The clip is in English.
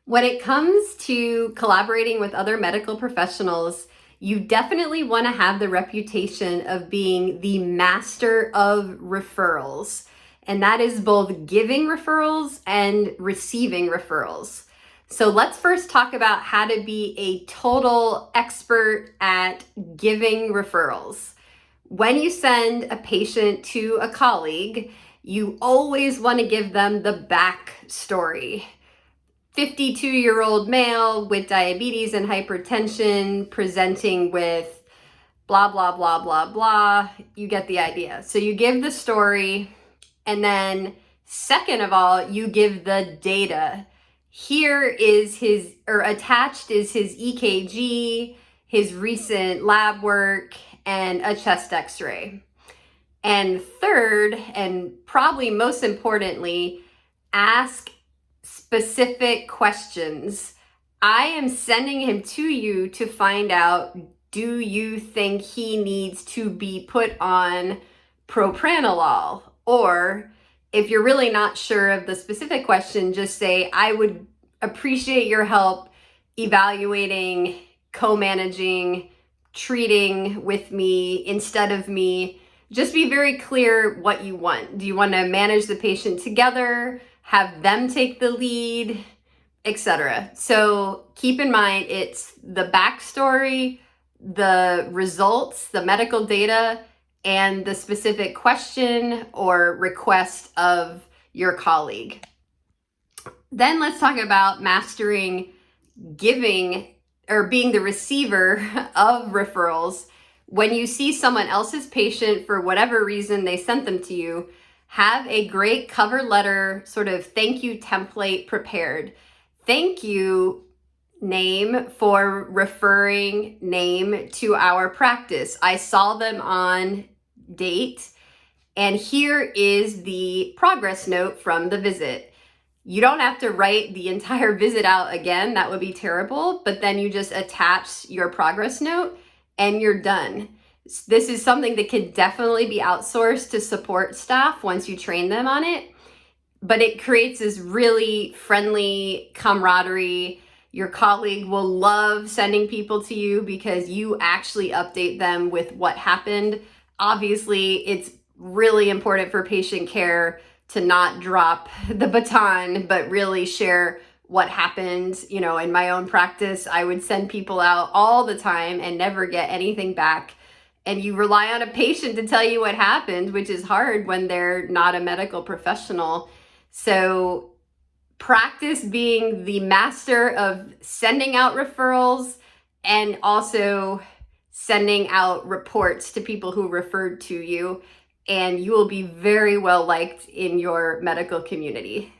When it comes to collaborating with other medical professionals, you definitely want to have the reputation of being the master of referrals. And that is both giving referrals and receiving referrals. So let's first talk about how to be a total expert at giving referrals. When you send a patient to a colleague, you always want to give them the backstory. 52-year-old male with diabetes and hypertension presenting with blah, blah, blah, blah, blah. You get the idea. So you give the story, and then second of all, you give the data. Here is attached is his EKG, his recent lab work, and a chest x-ray. And third, and probably most importantly, ask specific questions. I am sending him to you to find out, do you think he needs to be put on propranolol? Or if you're really not sure of the specific question, just say, I would appreciate your help evaluating, co-managing, treating with me instead of me. Just be very clear what you want. Do you want to manage the patient together, have them take the lead, etc.? So keep in mind, it's the backstory, the results, the medical data, and the specific question or request of your colleague. Then let's talk about mastering giving or being the receiver of referrals. When you see someone else's patient, for whatever reason they sent them to you, have a great cover letter, sort of thank you template prepared. Thank you, name, for referring name to our practice. I saw them on date, and here is the progress note from the visit. You don't have to write the entire visit out again. That would be terrible. But then you just attach your progress note and you're done. This is something that can definitely be outsourced to support staff once you train them on it. But it creates this really friendly camaraderie. Your colleague will love sending people to you because you actually update them with what happened. Obviously, it's really important for patient care to not drop the baton, but really share what happened. You know, in my own practice, I would send people out all the time and never get anything back. And you rely on a patient to tell you what happened, which is hard when they're not a medical professional. So practice being the master of sending out referrals and also sending out reports to people who referred to you, and you will be very well liked in your medical community.